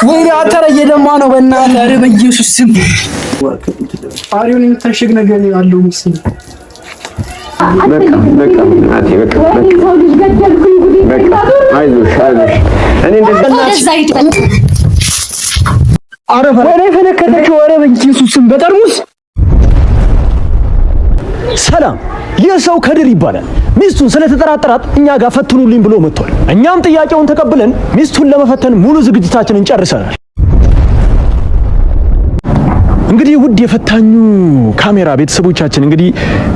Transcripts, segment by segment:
ወይ አተረ እየደማ ነው በእናትህ ኧረ በኢየሱስ ስም አሪውን የምታሸግ ነገር አለው ምስል በቃ እናቴ በቃ አይዞሽ እኔ እንደዛ ኧረ ወሬ ፈነከተችው ኧረ በኢየሱስ ስም በጠርሙስ ሰላም ይህ ሰው ከድር ይባላል ሚስቱን ስለተጠራጠራት እኛ ጋር ፈትኑልኝ ብሎ መጥቷል እኛም ጥያቄውን ተቀብለን ሚስቱን ለመፈተን ሙሉ ዝግጅታችንን ጨርሰናል እንግዲህ ውድ የፈታኙ ካሜራ ቤተሰቦቻችን እንግዲህ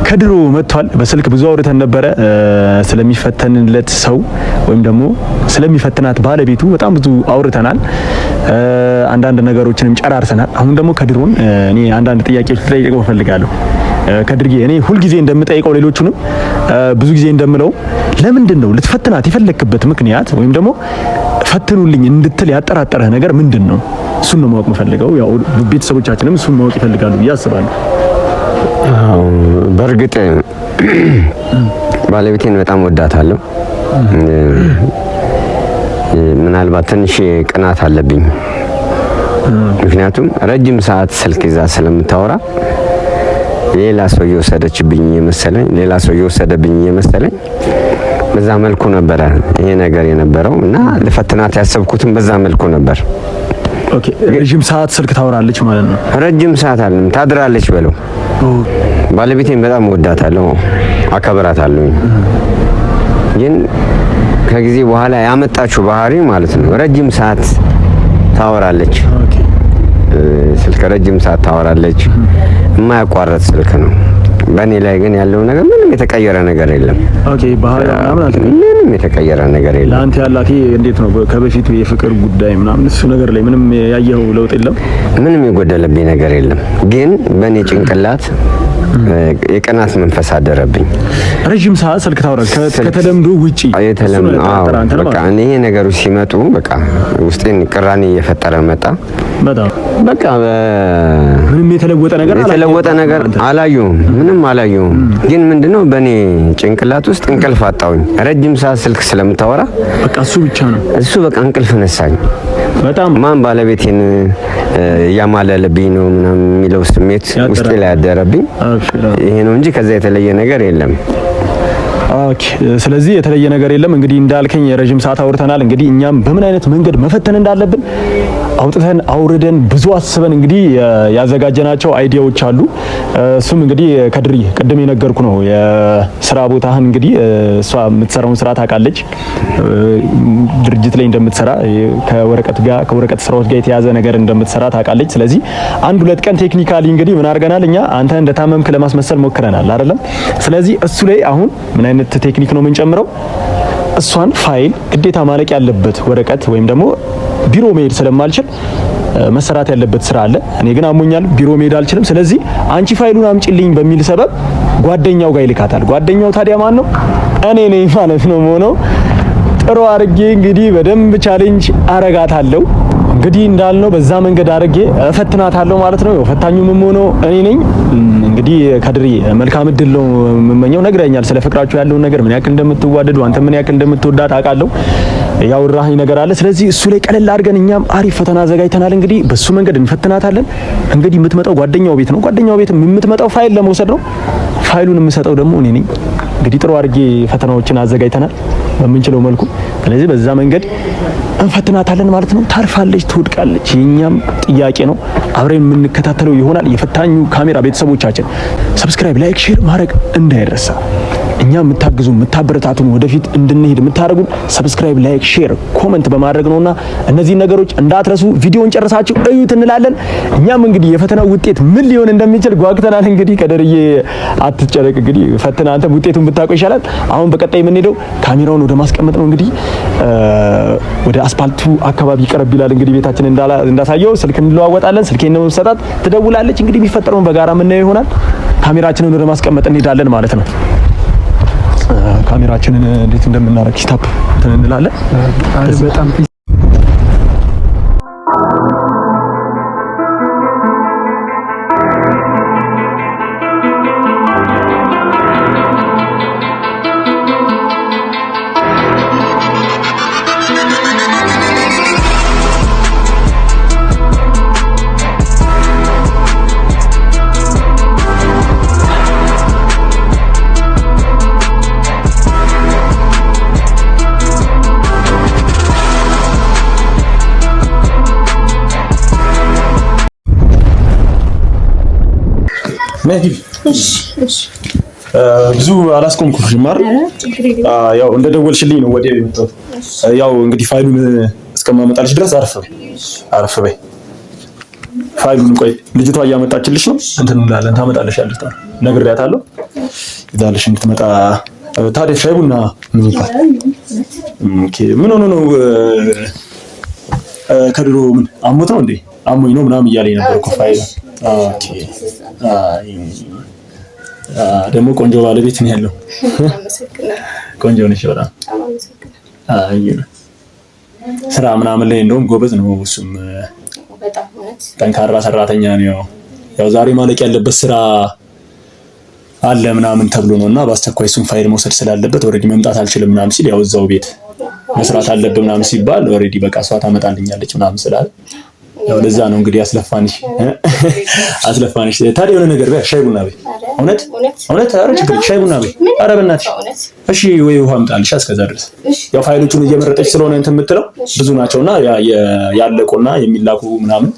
ከድሮ መጥቷል በስልክ ብዙ አውርተን ነበረ ስለሚፈተንለት ሰው ወይም ደግሞ ስለሚፈትናት ባለቤቱ በጣም ብዙ አውርተናል አንዳንድ ነገሮችንም ጨራርሰናል አሁን ደግሞ ከድሮን እኔ አንዳንድ ጥያቄዎች ልጠይቀው ፈልጋለሁ ከድርጌ እኔ ሁሉ ጊዜ እንደምጠይቀው ሌሎቹንም ብዙ ጊዜ እንደምለው ለምንድነው ልትፈትናት የፈለክበት ምክንያት ወይም ደግሞ ፈትኑልኝ እንድትል ያጠራጠረህ ነገር ምንድነው እሱን ነው ማወቅ መፈልገው ያው ቤተሰቦቻችንም እሱን ማወቅ ይፈልጋሉ ያስባሉ በርግጥ ባለቤቴን በጣም ወዳታለሁ ምናልባት ትንሽ ቅናት አለብኝ ምክንያቱም ረጅም ሰዓት ስልክ ይዛ ስለምታወራ ሌላ ሰው እየወሰደችብኝ የመሰለኝ በዛ መልኩ ነበር ይሄ ነገር የነበረው እና ለፈተናት ያሰብኩትም በዛ መልኩ ነበር ኦኬ ረጅም ሰዓት ስልክ ታወራለች ማለት ነው ረጅም ሰዓት አይደለም ታድራለች በለው ባለቤቴን በጣም ወዳታለሁ አከብራታለሁ ግን ከጊዜ በኋላ ያመጣችው ባህሪ ማለት ነው ረጅም ሰዓት ታወራለች ስልክ ረጅም ሰዓት ታወራለች የማያቋርጥ ስልክ ነው በእኔ ላይ ግን ያለው ነገር ምንም የተቀየረ ነገር የለም ኦኬ ባህሪው ምንም የተቀየረ ነገር የለም ላንተ ያላት እንዴት ነው ከበፊቱ የፍቅር ጉዳይ ምናምን እሱ ነገር ላይ ምንም ያየው ለውጥ የለም ምንም የጎደለብኝ ነገር የለም ግን በእኔ ጭንቅላት የቀናት መንፈስ አደረብኝ ረጅም ሰዓት ስልክ ታወራለች ከተለምዶ ውጪ በቃ እኔ ነገሮች ሲመጡ በቃ ውስጤን ቅራኔ እየፈጠረ መጣ በቃ ምንም የተለወጠ ነገር አላየሁም ምንም አላየሁም ግን ምንድነው በእኔ ጭንቅላት ውስጥ እንቅልፍ አጣሁኝ ረጅም ሰዓት ስልክ ስለምታወራ በቃ እሱ ብቻ ነው እሱ በቃ እንቅልፍ ነሳኝ በጣም ማን ባለቤቴን ያማለለብኝ ነው ምናምን የሚለው ስሜት ውስጤ ላይ ያደረብኝ ይሄ ነው እንጂ ከዛ የተለየ ነገር የለም ኦኬ ስለዚህ የተለየ ነገር የለም እንግዲህ እንዳልከኝ የረጅም ሰዓት አውርተናል እንግዲህ እኛም በምን አይነት መንገድ መፈተን እንዳለብን አውጥተን አውርደን ብዙ አስበን እንግዲህ ያዘጋጀናቸው አይዲያዎች አሉ እሱም እንግዲህ ከድሪ ቅድም የነገርኩ ነው የሥራ ቦታህን እንግዲህ እሷ የምትሰራውን ስራ ታውቃለች ድርጅት ላይ እንደምትሰራ ከወረቀት ስራዎች ጋር የተያዘ ነገር እንደምትሰራ ታውቃለች ስለዚህ አንድ ሁለት ቀን ቴክኒካሊ እንግዲህ ምን አድርገናል እኛ አንተ እንደታመምክ ለማስመሰል ሞክረናል አይደለም ስለዚህ እሱ ላይ አሁን ምን አይነት ቴክኒክ ነው የምንጨምረው እሷን ፋይል ግዴታ ማለቅ ያለበት ወረቀት ወይም ደግሞ ቢሮ መሄድ ስለማልችል መሰራት ያለበት ስራ አለ እኔ ግን አሞኛል ቢሮ መሄድ አልችልም ስለዚህ አንቺ ፋይሉን አምጪልኝ በሚል ሰበብ ጓደኛው ጋር ይልካታል ጓደኛው ታዲያ ማን ነው እኔ ነኝ ማለት ነው ሆኖ ጥሩ አርጌ እንግዲህ በደንብ ቻሌንጅ አረጋታለሁ እንግዲህ እንዳልነው በዛ መንገድ አርጌ ፈትናታለሁ ማለት ነው ፈታኙም ሆኖ እኔ ነኝ እንግዲህ ከድሪ መልካም እድል ነው የምመኘው ነግረኛል ስለ ፍቅራችሁ ያለው ነገር ምን ያክል እንደምትዋደዱ አንተ ምን ያክል እንደምትወዳት አውቃለሁ ያወራህ ነገር አለ ስለዚህ እሱ ላይ ቀለል አድርገን እኛም አሪፍ ፈተና አዘጋጅተናል እንግዲህ በሱ መንገድ እንፈትናታለን እንግዲህ የምትመጣው ጓደኛው ቤት ነው ጓደኛው ቤት የምትመጣው ፋይል ለመውሰድ ነው ፋይሉን የምሰጠው ደግሞ እኔ ነኝ እንግዲህ ጥሩ አድርጌ ፈተናዎችን አዘጋጅተናል በምንችለው መልኩ ስለዚህ በዛ መንገድ እንፈትናታለን ማለት ነው ታርፋለች ትወድቃለች የኛም ጥያቄ ነው አብረን የምንከታተለው ይሆናል የፈታኙ ካሜራ ቤተሰቦቻችን ሰብስክራይብ ላይክ ሼር ማድረግ እንዳይረሳ እኛ የምታግዙ የምታበረታቱን ወደፊት እንድንሄድ የምታደርጉን ሰብስክራይብ ላይክ ሼር ኮሜንት በማድረግ ነውና እነዚህ ነገሮች እንዳትረሱ ቪዲዮን ጨርሳችሁ እዩት እንላለን እኛም እንግዲህ የፈተናው ውጤት ምን ሊሆን እንደሚችል ጓግተናል እንግዲህ ከደርዬ አትጨረቅ እንግዲህ ፈተና አንተ ውጤቱን ብታውቀው ይሻላል አሁን በቀጣይ የምንሄደው ካሜራውን ወደ ማስቀመጥ ነው እንግዲህ ወደ አስፓልቱ አካባቢ ቀረብ ይላል እንግዲህ ቤታችን እንዳሳየው ስልክ እንለዋወጣለን ስልኬን ነው የምሰጣት ትደውላለች እንግዲህ የሚፈጠረውን በጋራ የምናየው ይሆናል ካሜራችንን ወደ ማስቀመጥ እንሄዳለን ማለት ነው ካሜራችንን እንዴት እንደምናረግ ስታፕ እንላለን በጣም ነግቢ። እሺ ብዙ አላስቆምኩሽም አይደል? ያው እንደደወልሽልኝ ነው ወዲያው የመጣሁት። ያው እንግዲህ ፋይሉን እስከማመጣልሽ ድረስ አረፍ በይ። ፋይሉን ቆይ ልጅቷ እያመጣችልሽ ነው። እንትን እንላለን ታመጣለሻለች። ነግሬያታለሁ ይዛልሽ እንድትመጣ። ታዲያ ሻይ ቡና ምን ይባል? ኦኬ ምን ሆኖ ነው? ከድሮ ምን አሞት ነው እንዴ? አሞኝ ነው ምናምን እያለኝ ነበር እኮ ፋይሉ። ኦኬ ደግሞ ቆንጆ ባለቤት ነው ያለው። ቆንጆ ነሽ በጣም። ስራ ምናምን ላይ እንደውም ጎበዝ ነው እሱም ጠንካራ ሰራተኛ ነው። ያው ዛሬ ማለቅ ያለበት ስራ አለ ምናምን ተብሎ ነውና በአስቸኳይ እሱን ፋይል መውሰድ ስላለበት ኦሬዲ መምጣት አልችልም ምናምን ሲል ያው እዛው ቤት መስራት አለበት ምናምን ሲባል ኦሬዲ በቃ እሷ ታመጣልኛለች ምናምን ስላለ ያው ለዛ ነው እንግዲህ አስለፋንሽ። ታዲያ የሆነ ነገር በይ፣ ሻይ ቡና በይ። እውነት ኧረ ችግር ሻይ ቡና በይ። ኧረ በእናትሽ እሺ፣ ወይ ውሃ አምጣልሽ። እስከዛ ድረስ ያው ፋይሎቹን እየመረጠች ስለሆነ እንትን የምትለው ብዙ ናቸውና ያለቁና የሚላኩ ምናምን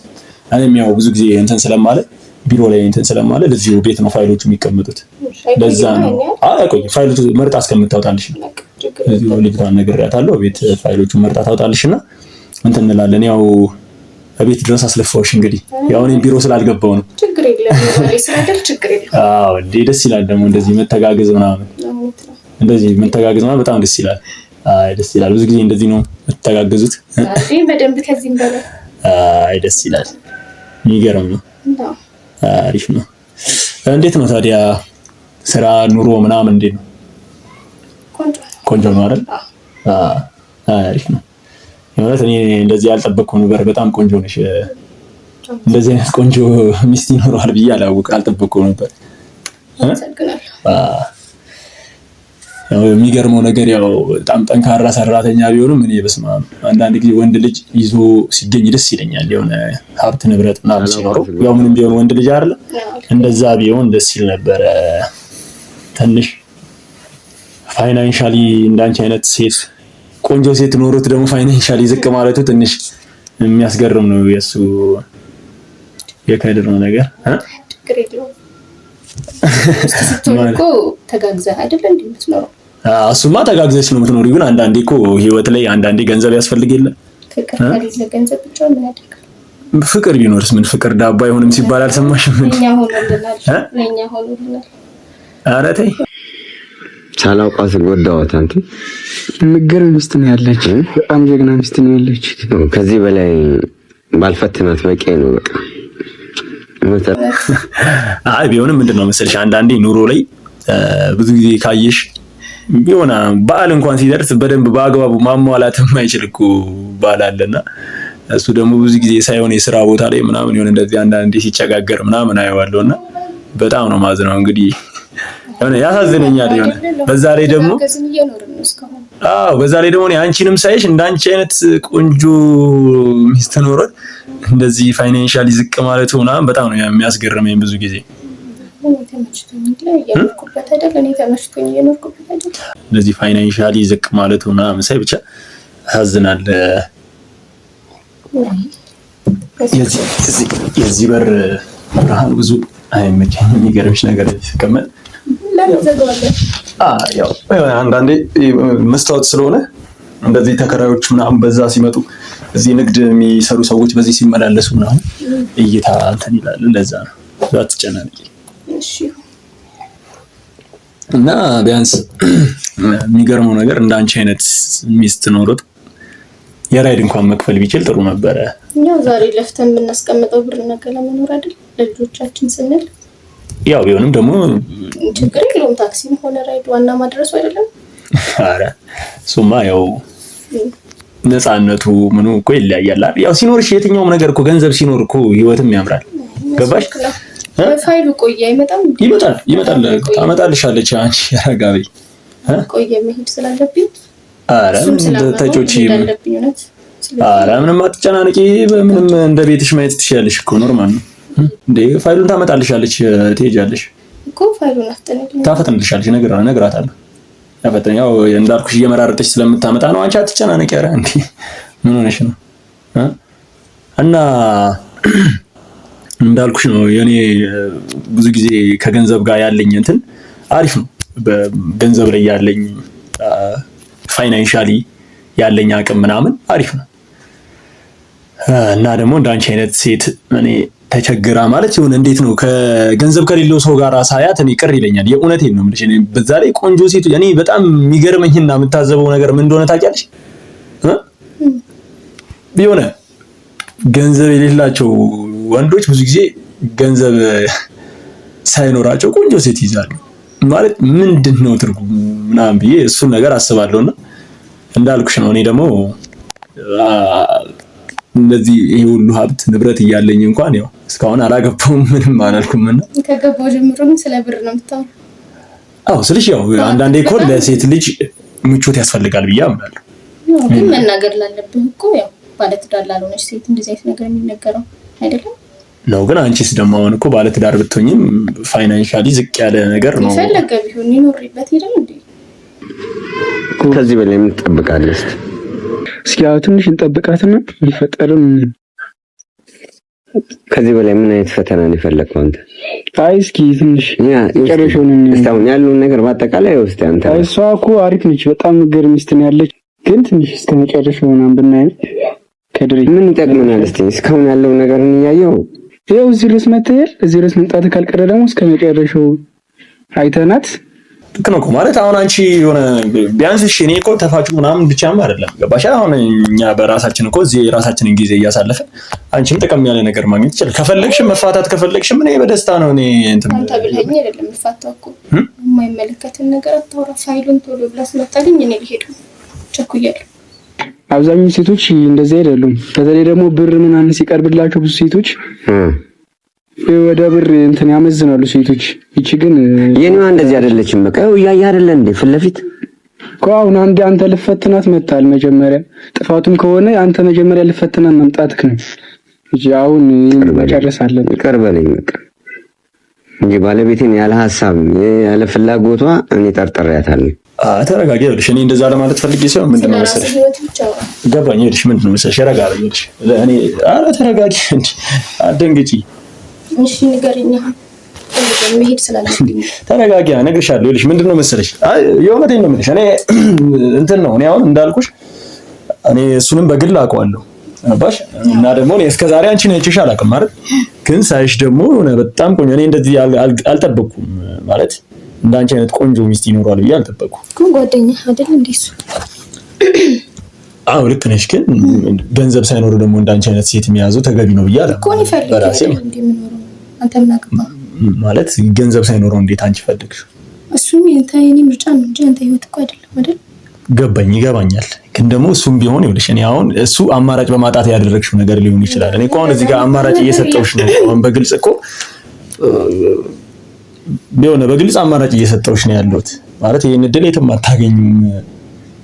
እኔም ያው ብዙ ጊዜ እንትን ስለማለ ቢሮ ላይ እንትን ስለማለ ለዚሁ ቤት ነው ፋይሎቹ የሚቀመጡት። ለዛ ነው ቆይ ፋይሎቹ መርጣ እስከምታወጣልሽ ነው። እዚሁ ልጅቷን ነግሬያታለሁ። ቤት ፋይሎቹን መርጣ ታወጣልሽና እንትን እንላለን። ያው ቤት ድረስ አስለፋውሽ እንግዲህ ያው እኔም ቢሮ ስላልገባው ነው። ችግር የለም ስለደል ችግር የለም። አዎ እንዴ ደስ ይላል ደግሞ እንደዚህ መተጋገዝ ምናምን። እንደዚህ መተጋገዝ ማለት በጣም ደስ ይላል። አይ ደስ ይላል። ብዙ ጊዜ እንደዚህ ነው መተጋገዙት። አይ በደንብ ከዚህም በላይ አይ ደስ ይላል። የሚገርም ነው። አሪፍ ነው። እንዴት ነው ታዲያ ስራ ኑሮ ምናምን እንዴት ነው? ቆንጆ ነው አይደል? አሪፍ ነው። ማለት እኔ እንደዚህ ያልጠበቅኩ ነበር። በጣም ቆንጆ ነሽ። እንደዚህ አይነት ቆንጆ ሚስት ይኖረዋል ብዬ አልጠበቅኩም ነበር። የሚገርመው ነገር ያው በጣም ጠንካራ ሰራተኛ ቢሆንም እኔ በስመ አብ አንዳንድ ጊዜ ወንድ ልጅ ይዞ ሲገኝ ደስ ይለኛል። የሆነ ሀብት ንብረት ምናምን ሲኖረው ያው ምንም ቢሆን ወንድ ልጅ አይደለ? እንደዛ ቢሆን ደስ ይል ነበረ። ትንሽ ፋይናንሻሊ እንዳንቺ አይነት ሴት ቆንጆ ሴት ኖሮት ደግሞ ፋይናንሻሊ ዝቅ ማለቱ ትንሽ የሚያስገርም ነው። የሱ የከድር ነው ነገር ችግር የለውም። እኮ ተጋግዘህ አይደል እንዴ የምትኖረው? እሱማ ተጋግዘሽ ነው የምትኖሪው። ግን አንዳንዴ እኮ ህይወት ላይ አንዳንዴ ገንዘብ ያስፈልግ የለ? ፍቅር ከሌለ ገንዘብ ብቻ ምን ያደርጋል? ፍቅር ቢኖርስ ምን ፍቅር ዳቦ አይሆንም ሲባል አልሰማሽም? ለኛ ሆኖልናል። ኧረ ተይ ሳላውቃት ጎዳኋት። አንተ የምትገርም ሚስት ነው ያለች። በጣም ጀግና ሚስት ነው ያለች። ከዚህ በላይ ባልፈትናት በቂ ነው በቃ። አይ ቢሆንም ምንድነው መሰለሽ አንዳንዴ ኑሮ ላይ ብዙ ጊዜ ካየሽ ቢሆን በዓል እንኳን ሲደርስ በደንብ በአግባቡ ማሟላት የማይችል እኮ ባል አለና እሱ ደግሞ ብዙ ጊዜ ሳይሆን የስራ ቦታ ላይ ምናምን ይሆን እንደዚህ አንዳንዴ ሲጨጋገር ምናምን አየዋለሁና በጣም ነው ማዝነው። እንግዲህ የሆነ ያሳዝነኛል። የሆነ በዛ ላይ ደግሞ በዛ ላይ ደግሞ አንቺንም ሳይሽ እንዳንቺ አይነት ቆንጆ ሚስት ኖሮት እንደዚህ ፋይናንሻሊ ዝቅ ማለቱ ምናምን በጣም ነው የሚያስገርመኝ ብዙ ጊዜ። እንደዚህ ፋይናንሻሊ ዝቅ ማለቱ ምናምን ሳይ ብቻ ያሳዝናል። የዚህ በር ብርሃን ብዙ አይመቸኝም። የሚገርምሽ ነገር ሲቀመጥ ያው አንዳንዴ መስታወት ስለሆነ እንደዚህ ተከራዮች ምናምን በዛ ሲመጡ እዚህ ንግድ የሚሰሩ ሰዎች በዚህ ሲመላለሱ ምናምን እይታ እንትን ይላል። እንደዛ ነው። አትጨናነቂ እሺ። እና ቢያንስ የሚገርመው ነገር እንዳንቺ አይነት ሚስት ኖሮት የራይድ እንኳን መክፈል ቢችል ጥሩ ነበረ። እኛው ዛሬ ለፍተን የምናስቀምጠው ብር ነገ ለመኖር አይደል ለልጆቻችን ስንል። ያው ቢሆንም ደግሞ ችግር የለውም። ታክሲም ሆነ ራይድ ዋና ማድረሱ አይደለም። አረ እሱማ ያው ነፃነቱ ምኑ እኮ ይለያያል። ያው ሲኖርሽ የትኛውም ነገር እኮ ገንዘብ ሲኖር እኮ ህይወትም ያምራል። ገባሽ? ፋይሉ ቆየ አይመጣም? ይመጣል። ታመጣልሻለች። አንቺ ያረጋቢ ቆየ መሄድ ስላለብኝ አረ ተጮቺ አረ ምንም አትጨናነቂ። ምንም እንደ ቤትሽ ማየት ትችያለሽ እኮ ኖርማል ነው እንዴ። ፋይሉን ታመጣልሻለች። ትሄጃለሽ እኮ ፋይሉን ታፈጥንልሻለች። እነግራታለሁ። ያው እንዳልኩሽ እየመራረጠች ስለምታመጣ ነው። አንቺ አትጨናነቂ። ኧረ እንዴ ምን ሆነሽ ነው? እና እንዳልኩሽ ነው የኔ ብዙ ጊዜ ከገንዘብ ጋር ያለኝ እንትን አሪፍ ነው። በገንዘብ ላይ ያለኝ ፋይናንሻሊ ያለኝ አቅም ምናምን አሪፍ ነው እና ደግሞ እንዳንቺ አይነት ሴት እኔ ተቸግራ ማለት ይሁን እንዴት ነው ከገንዘብ ከሌለው ሰው ጋር ሳያት እኔ ቅር ይለኛል። የእውነቴን ነው የምልሽ። እኔ በዛ ላይ ቆንጆ ሴት እኔ በጣም የሚገርመኝና የምታዘበው ነገር ምን እንደሆነ ታውቂያለሽ? ቢሆነ ገንዘብ የሌላቸው ወንዶች ብዙ ጊዜ ገንዘብ ሳይኖራቸው ቆንጆ ሴት ይዛሉ ማለት ምንድነው ትርጉም ምናምን ብዬ እሱን ነገር አስባለሁና እንዳልኩሽ ነው እኔ ደግሞ እንደዚህ ይሄ ሁሉ ሀብት ንብረት እያለኝ እንኳን ያው እስካሁን አላገባሁም ምንም አላልኩምና ከገባው ጀምሮ ግን ስለ ብር ነው የምታወራው? አዎ ስልሽ ያው አንዳንዴ እኮ ለሴት ልጅ ምቾት ያስፈልጋል ብዬ አምናለሁ። ግን መናገር ላለብህ እኮ ያው ባለትዳር ላልሆነች ሴት እንደዚህ አይነት ነገር የሚነገረው አይደለም ነው። ግን አንቺስ ደግሞ አሁን እኮ ባለትዳር ብትሆኝም ፋይናንሻሊ ዝቅ ያለ ነገር ነው የፈለገ ቢሆን ይኖርበት ይደል እንዴ? ከዚህ በላይ ምን ትጠብቃለሽ? እስኪ አሁን ትንሽ እንጠብቃትና ይፈጠርም። ከዚህ በላይ ምን አይነት ፈተና ነው የፈለከው አንተ? አይ እስኪ ትንሽ ጨረሽውን እስካሁን ያለውን ነገር በአጠቃላይ ውስጥ አንተ አይ እሷ እኮ አሪፍ ነች፣ በጣም ነገር ሚስት ነው ያለች። ግን ትንሽ እስከ መጨረሻው ምናምን ብናየው ከድሬ ምን ይጠቅመናል? እስቲ እስካሁን ያለው ነገር እንያየው። ይኸው እዚህ ድረስ መተል እዚህ ድረስ መምጣት ካልቀረ ደግሞ እስከ መጨረሻው አይተናት ልክ ነው እኮ ማለት አሁን አንቺ የሆነ ቢያንስ እሺ እኔ እኮ ተፋጩ ምናምን ብቻም አይደለም ገባሽ? አሁን እኛ በራሳችን እኮ እዚህ የራሳችንን ጊዜ እያሳለፈን አንቺም ጥቅም ያለ ነገር ማግኘት ይችላል። ከፈለግሽ መፋታት ከፈለግሽም እኔ በደስታ ነው እኔ እንትን አንተ ብለኸኝ አይደለም የምፋታው እኮ የማይመለከትን ነገር አታውራ። ፋይሉን ቶሎ ብለህ ስለታገኝ እኔ ልሄድ ነው ቸኩያለሁ። አብዛኞቹ ሴቶች እንደዚህ አይደሉም። በተለይ ደግሞ ብር ምናምን ሲቀርብላቸው ብዙ ሴቶች ወደ ብር እንትን ያመዝናሉ ሴቶች። እቺ ግን የኔዋ እንደዚህ አይደለችም። በቃ ያያ አይደለ እንዴ ፊት ለፊት እኮ አሁን አንተ ልፈትናት መጣል። መጀመሪያ ጥፋቱም ከሆነ አንተ መጀመሪያ ልፈትናት መምጣትክ ነው እንጂ አሁን መጨረሳለን። ይቅር በለኝ በቃ እንጂ ባለቤቴን ያለ ሐሳብ ያለ ፍላጎቷ እኔ ጠርጥሬያታለሁ። ተረጋጊ ይኸውልሽ፣ እኔ እንደዛ ለማለት ፈልጌ ሳይሆን ምንድነው መሰለሽ ገባኝ። ይኸውልሽ ምንድነው መሰለሽ ረጋጊ ይኸውልሽ እኔ ተረጋጊ እንዴ አትደንግጪ። እሺ ንገረኝ። መሄድ ስላለብኝ ተረጋጊ እነግርሻለሁ። ይኸውልሽ ምንድነው መሰለሽ የእውነቴን ነው የምልሽ። እኔ እንትን ነው እኔ አሁን እንዳልኩሽ እኔ እሱንም በግል አውቀዋለሁ ባሽ እና ደግሞ እኔ እስከዛሬ አንቺን አይቼሽ አላውቅም ማለት ግን ሳይሽ ደግሞ በጣም ቆንጆ እኔ እንደዚህ አልጠበቅኩም ማለት እንዳንቺ አይነት ቆንጆ ሚስት ይኖራል ብዬ አልጠበቅኩም። ግን ጓደኛ አይደል እንዴ እሱ? አዎ ልክ ነሽ። ግን ገንዘብ ሳይኖር ደግሞ እንዳንቺ አይነት ሴት የሚያዘው ተገቢ ነው ብዬ አላውቅም። ኮኒ ፈልግ እንደምኖር አንተ ምን አገባ ማለት ገንዘብ ሳይኖረው እንዴት አንቺ ፈልግሽ? እሱም የኔ ምርጫ ነው እንጂ አንተ ህይወት እኮ አይደለም አይደል? ገባኝ ይገባኛል። ግን ደግሞ እሱም ቢሆን ይኸውልሽ እኔ አሁን እሱ አማራጭ በማጣት ያደረግሽው ነገር ሊሆን ይችላል። እኔ እኮ አሁን እዚህ ጋር አማራጭ እየሰጠሁሽ ነው። አሁን በግልጽ እኮ ቢሆን በግልጽ አማራጭ እየሰጠሁሽ ነው ያለሁት ማለት ይሄን እድል የትም አታገኙም።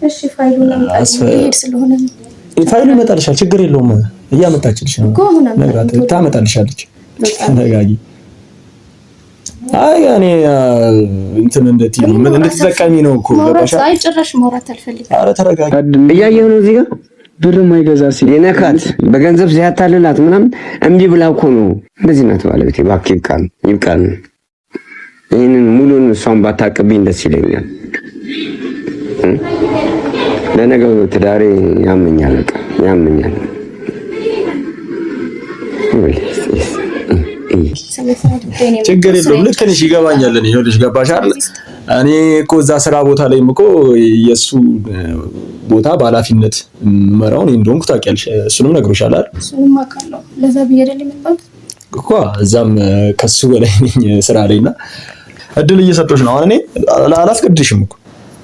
እሺ ፋይሉን አምጣልኝ ስለሆነ ፋይሉ ይመጣልሻል፣ ችግር የለውም። እያመጣችልሽ ነው ነግራት ታመጣልሻለች። ተረጋጊ። አይ እኔ እንትን እንድትጠቀሚ ነው እኮ ገባሽ? አይ ጭራሽ ማውራት አልፈልግም። ኧረ ተረጋጊ። እያየሁ ነው እዚህ ጋር ብር ማይገዛ ሲል የነካት በገንዘብ ሲያታልላት ምናምን እምቢ ብላ እኮ ነው። እንደዚህ ናት ባለቤቴ። እባክህ ይብቃን። ይሄንን ሙሉን እሷን ባታቀብኝ ደስ ይለኛል። ለነገው ትዳሬ ያመኛል፣ በቃ ያመኛል። ችግር የለውም። ልክ ነሽ፣ ይገባኛል። እኔ ይኸውልሽ ገባሽ አይደል? እኔ እኮ እዛ ስራ ቦታ ላይም እኮ የእሱ ቦታ በኃላፊነት መራውን እንደሆንኩ ታውቂያለሽ። እሱንም ነግሮሻል አይደል? እሱንም አውቃለሁ። ለዛ ብዬሽ አይደል የመጣሁት እኮ እዛም ከሱ በላይ ነኝ ስራ ላይና እድል እየሰጠሁሽ ነው። አሁን እኔ አላስገድድሽም እኮ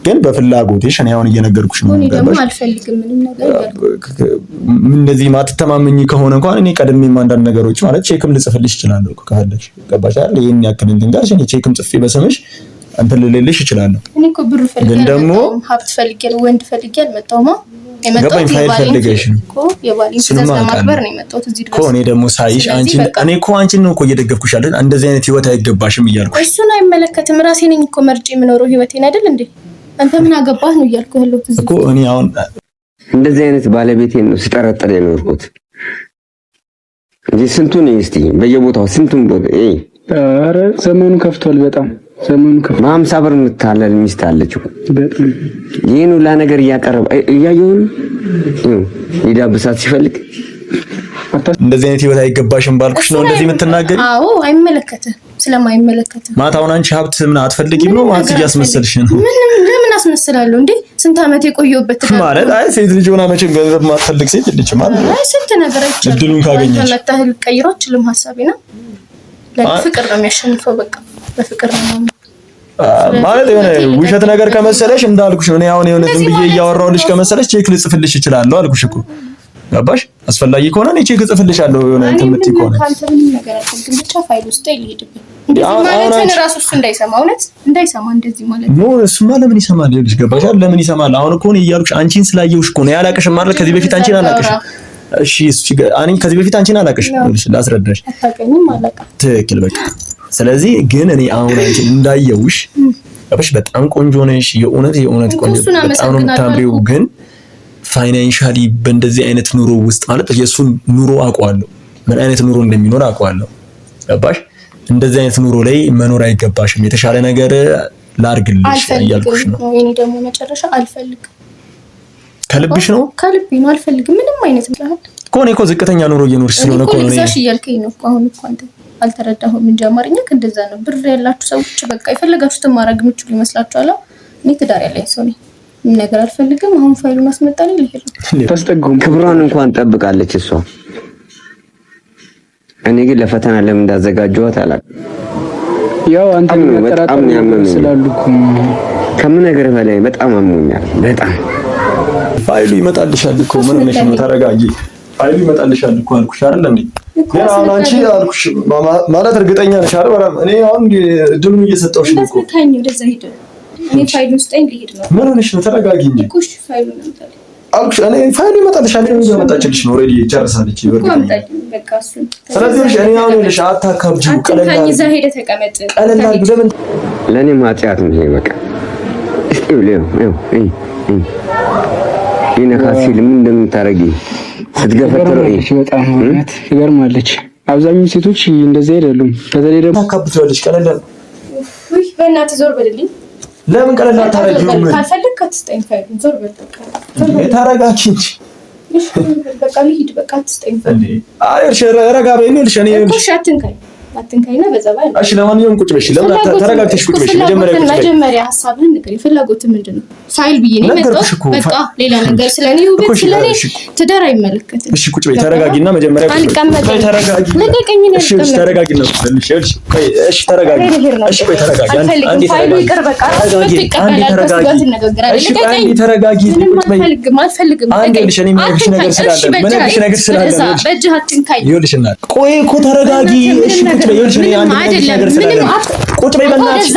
ግን በፍላጎትሽ እኔ አሁን እየነገርኩሽ ነው። ገባሽ? አልፈልግም ምንም ነገር እንደዚህ ማትተማመኝ ከሆነ እንኳን እኔ ቀድሜም አንዳንድ ነገሮች ማለት ቼክም ልጽፍልሽ እችላለሁ ከፈለግሽ። ገባሽ አይደል? ይሄን ያክል እንትን ጋር እኔ ቼክም ጽፌ በስምሽ አንተ ልልልሽ እችላለሁ። እኔ እኮ ብር ፈልጌ ግን ደግሞ ሀብት ፈልጌ ወንድ ፈልጌ አልመጣሁም። ገባኝ። ፋይል ፈልገሽ ነው እኮ የባሌን ትዕዛዝ ለማክበር ነው የመጣሁት እዚህ ድረስ። እኔ ደግሞ ሳይሽ እኔ እኮ አንቺን ነው እኮ እየደገፍኩሽ አይደል? እንደዚህ አይነት ህይወት አይገባሽም እያልኩሽ። እሱን አይመለከትም። ራሴ ነኝ እኮ መርጬ የምኖረው ህይወቴን አይደል እንዴ? አንተ ምን አገባህ ነው እያልኩ ያለሁት እዚህ እኮ። እኔ አሁን እንደዚህ አይነት ባለቤቴን ነው ስጠረጥር የኖርኩት። እንጂ ስንቱን እስቲ በየቦታው ስንቱን ቦታ ኧረ ዘመኑ ከፍቷል በጣም ዘመኑ ከፍቷል። በ50 ብር የምታለል ሚስት አለችው በጣም ይሄን ሁላ ነገር እያቀረበ እያየውን ሊዳብሳት ሲፈልግ እንደዚህ አይነት ህይወት አይገባሽም ባልኩሽ ነው እንደዚህ የምትናገሪ? አዎ አይመለከትም። ስለማይመለከትም ማታውን አንቺ ሀብት ምን አትፈልጊም ነው አንቺ እያስመሰልሽ ነው? ለምን አስመስላለሁ እንዴ? ስንት አመት የቆየሁበት ማለት አይ ሴት ልጅ ሆና መቼም ገንዘብ ማትፈልግ ሴት ልጅ ማለት አይ ስንት ነገር አይቻልም። እድሉን ካገኘሽ ተመታህል ቀይሮ አችልም ሐሳቤና ለፍቅር ነው የሚያሸንፈው። በቃ በፍቅር ነው ማለት የሆነ ውሸት ነገር ከመሰለሽ እንዳልኩሽ ነው። እኔ አሁን የሆነ ዝም ብዬ እያወራሁልሽ ከመሰለሽ ቼክ ልጽፍልሽ እችላለሁ አልኩሽ እኮ ገባሽ? አስፈላጊ ከሆነ እኔ ቼክ እጽፍልሻለሁ የሆነ ትምህርት ይቆነ ካንተ ምንም ነገር አልፈልግም። ብቻ ፋይል ውስጥ ይልሂድብኝ እንደዚህ ማለት ራሱ እሱ እንዳይሰማ እውነት እንዳይሰማ እንደዚህ ማለት ነው። እሱማ ለምን ይሰማል? ይልሽ ገባሽ? ለምን ይሰማል? አሁን እኮ ነው እያልኩሽ አንቺን ስላየሁሽ እኮ ነው ያላቀሽም ማለት ከዚህ በፊት አንቺን አላቀሽም። እሺ እሱ እኔ ከዚህ በፊት አንቺን አላቀሽም ይልሽ ላስረዳሽ። አታውቀኝም አላቀ ትክክል በቃ። ስለዚህ ግን እኔ አሁን አንቺን እንዳየሁሽ ገባሽ? በጣም ቆንጆ ነሽ። የእውነት ቆንጆ በጣም ነው የምታምሪው ግን ፋይናንሻሊ በእንደዚህ አይነት ኑሮ ውስጥ ማለት የሱን ኑሮ አውቀዋለሁ፣ ምን አይነት ኑሮ እንደሚኖር አውቀዋለሁ። ገባሽ? እንደዚህ አይነት ኑሮ ላይ መኖር አይገባሽም። የተሻለ ነገር ላርግልሽ እያልኩሽ ነው። እኔ ደግሞ መጨረሻ አልፈልግም። ከልብሽ ነው? ከልቤ ነው። አልፈልግም ምንም አይነት ምክንያት እኮ እኔ እኮ ዝቅተኛ ኑሮ እየኖርሽ ስለሆነ እኮ ነው እዛሽ እያልከኝ ነው እኮ አሁን እኮ አንተ አልተረዳሁም እንጂ አማርኛ እንደዛ ነው። ብር ያላችሁ ሰዎች በቃ የፈለጋችሁትን ማድረግ የምትችሉ ይመስላችኋል። እኔ ትዳር ያለኝ ሰው ነኝ። ምን ነገር አልፈልግም። አሁን ፋይሉን አስመጣልኝ ልሄድ ነው። ታስጠጉም ክብሯን እንኳን ጠብቃለች እሷ። እኔ ግን ለፈተና ለምን እንዳዘጋጀኋት አላውቅም። ያው አንተ በጣም ስላልኩ ከምን ነገር በላይ በጣም አሞኛል። በጣም ፋይሉ ይመጣልሻል እኮ ምን ሆነሽ ነው? ተረጋጊ። ፋይሉ ይመጣልሻል እኮ አልኩሽ አይደል እንዴ? ግን አሁን አንቺ አልኩሽ ማለት እርግጠኛ ነሽ አይደል? በራም እኔ አሁን እድሉን እየሰጠሁሽ ነው እኮ ታኝ ወደዛ ሄደ። እኔ ፋይሉን ስጠኝ ልሄድ ነው። ምን ሆነሽ ነው? ተረጋጊ እንጂ እኮ እሺ ፋይሉን አምጣልኝ አልኩሽ። እኔ ፋይሉ ይመጣልሻል ነው ያመጣችልሽ ነው። ኦሬዲ ጨርሳለች ይወርዳል። በቃ እሱ ስለዚህ እኔ አሁን ልሽ አታካብጂው። ቀለል ይዛ ሄደ ተቀመጥ። ቀለል ለምን ለኔ ማጥያት ነው ይሄ በቃ። እስቲ ይነካሲል ምን እንደምታረጊ ስትገፈተረው በጣም ማለት ትገርማለች። አብዛኛው ሴቶች እንደዚህ አይደሉም። በተለይ ደግሞ ታካብጂዋለሽ። ቀለል ወይ በእናትህ ዞር በልልኝ። ለምን ቀለል አታረጊውም? ካልፈለክ አትስጠኝ ፋይሉን። ዞር በል በቃ ተረጋጊ እንጂ በቃ ልሂድ። በቃ አትስጠኝ ፋይሉን። አይ እሺ ረጋ በይኝ ልሽ እኔ እሺ አትንካይና በጸባይ ነው። እሺ ለማንኛውም ቁጭ በሽ። ለምን ተረጋግተሽ ቁጭ በሽ። መጀመሪያ ሐሳብህን ንገረኝ። ፍላጎትህ ምንድነው? ፋይል ብዬ ነው የመጣው። በቃ ሌላ ነገር ስለኔ ውበት ስለኔ ትዳር አይመለከትም። እሺ ቁጭ በይ። ተረጋጊና መጀመሪያ ቆይ ተረጋጊ። ለቀቀኝ ነው። እሺ ተረጋጊና እሺ ቆይ እሺ ተረጋጊ። እሺ ቆይ ተረጋጊ። አንዴ ፋይሉ ይቅር በቃ አንዴ ተረጋጊ። ቁጭ በይ። አልፈልግም። አንዴ ልሽ እኔ የምነግርሽ ነገር ስላለ ምንሽ ነገር ስላለ በእጅህ አትንካኝ። ይኸውልሽና ቆይ እኮ ተረጋጊ። እሺ ቁጭ በይ። ይኸውልሽ እኔ አንዴ ነገር ስላለ ቁጭ በይ በእናትሽ።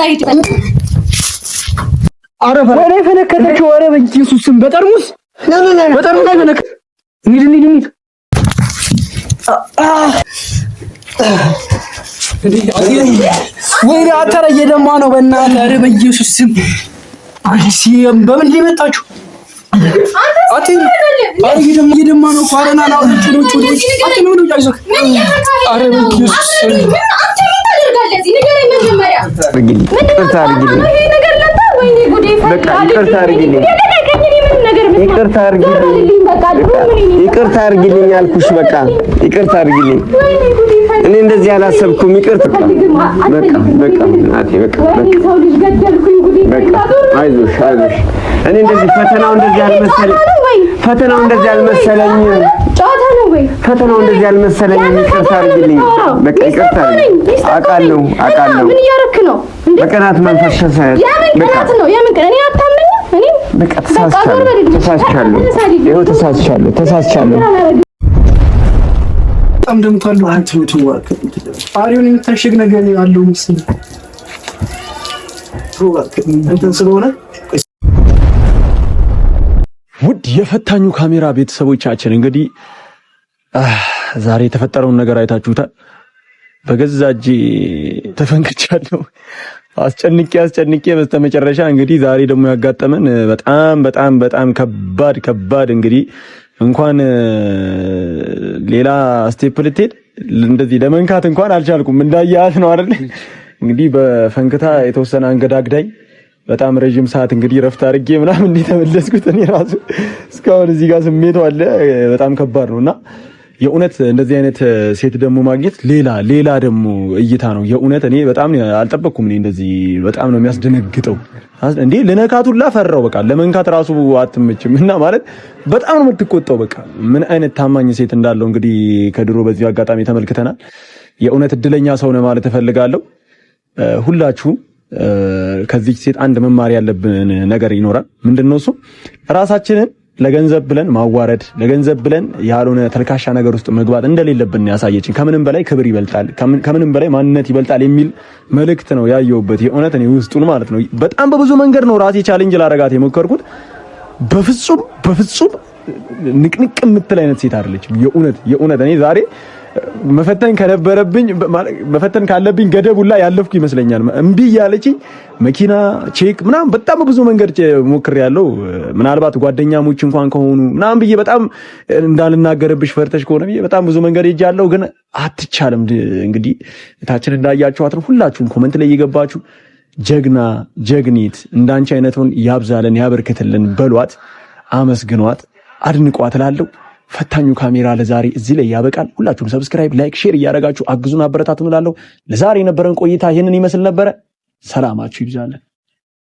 ኧረ ፈነከተችው። ኧረ በኢየሱስ ስም በጠርሙስ በጠርሙስ ፈነከ። እንሂድ ወይ አተረ እየደማ ነው በእናትህ። ኧረ በኢየሱስ ስም በምን ሊመጣችሁ እየደማ ነው። ፋረና ነው ይቅርታ አድርጊልኝ አልኩሽ። በቃ ይቅርታ አድርጊልኝ። እኔ እንደዚህ አላሰብኩም። ይቅርታ በቃ እናቴ በቃ አይዞሽ። እኔ እንደዚህ ፈተናው እንደዚህ አልመሰለኝም። ፈተናው እንደዚህ አልመሰለኝም። ይቅርታ አድርጊልኝ። በቃ ይቅርታ አውቃለሁ። ምን እያደረክ ነው? በቀናት መንፈስ በቃ ተሳስቻለሁ። በጣም ደምታለሁ። አንተ ወጥዋክ አሪውን የምታሽግ ነገር ያለው ምስል እንትን ስለሆነ ውድ የፈታኙ ካሜራ ቤተሰቦቻችን እንግዲህ ዛሬ የተፈጠረውን ነገር አይታችሁታል። በገዛ እጄ ተፈንክቻለሁ። አስጨንቄ በስተመጨረሻ እንግዲህ ዛሬ ደግሞ ያጋጠመን በጣም ከባድ እንግዲህ እንኳን ሌላ ስቴፕ ልትሄድ እንደዚህ ለመንካት እንኳን አልቻልኩም። እንዳያት ነው አይደል እንግዲህ በፈንክታ የተወሰነ አንገዳግዳኝ በጣም ረጅም ሰዓት እንግዲህ ረፍት አድርጌ ምናምን እንደተመለስኩት እኔ ራሱ እስካሁን እዚህ ጋር ስሜቱ አለ። በጣም ከባድ ነውና የእውነት እንደዚህ አይነት ሴት ደግሞ ማግኘት ሌላ ደግሞ እይታ ነው። የእውነት እኔ በጣም አልጠበቅኩም። እኔ እንደዚህ በጣም ነው የሚያስደነግጠው። እንዴ ልነካቱላ ፈራው። በቃ ለመንካት ራሱ አትመችም እና ማለት በጣም ነው የምትቆጣው። በቃ ምን አይነት ታማኝ ሴት እንዳለው እንግዲህ ከድሮ በዚህ አጋጣሚ ተመልክተናል። የእውነት እድለኛ ሰው ነው ማለት እፈልጋለሁ። ሁላችሁም ከዚህ ሴት አንድ መማር ያለብን ነገር ይኖራል። ምንድነው እሱ? ራሳችንን ለገንዘብ ብለን ማዋረድ፣ ለገንዘብ ብለን ያልሆነ ተልካሻ ነገር ውስጥ መግባት እንደሌለብን ያሳየችን። ከምንም በላይ ክብር ይበልጣል፣ ከምንም በላይ ማንነት ይበልጣል የሚል መልእክት ነው ያየሁበት። የእውነት እኔ ውስጡን ማለት ነው በጣም በብዙ መንገድ ነው ራሴ ቻሌንጅ ላረጋት የሞከርኩት። በፍጹም ንቅንቅ የምትል አይነት ሴት አይደለችም። የእውነት እኔ ዛሬ መፈተን ካለብኝ ገደብ ሁላ ያለፍኩ ይመስለኛል። እምቢ ያለችኝ መኪና ቼክ ምናምን በጣም ብዙ መንገድ ሞክሬያለሁ። ምናልባት ጓደኛሞች እንኳን ከሆኑ ምናምን ብዬ በጣም እንዳልናገርብሽ ፈርተሽ ከሆነ ብዬ በጣም ብዙ መንገድ ሄጃለሁ፣ ግን አትቻልም። እንግዲህ እታችን እንዳያችኋት ነው። ሁላችሁም ኮሜንት ላይ እየገባችሁ ጀግኒት እንዳንቺ አይነቱን ያብዛለን ያበርክትልን በሏት፣ አመስግኗት፣ አድንቋት እላለሁ። ፈታኙ ካሜራ ለዛሬ እዚህ ላይ ያበቃል። ሁላችሁም ሰብስክራይብ፣ ላይክ፣ ሼር እያደረጋችሁ አግዙን፣ አበረታቱን እላለሁ። ለዛሬ የነበረን ቆይታ ይህንን ይመስል ነበረ። ሰላማችሁ ይብዛልን።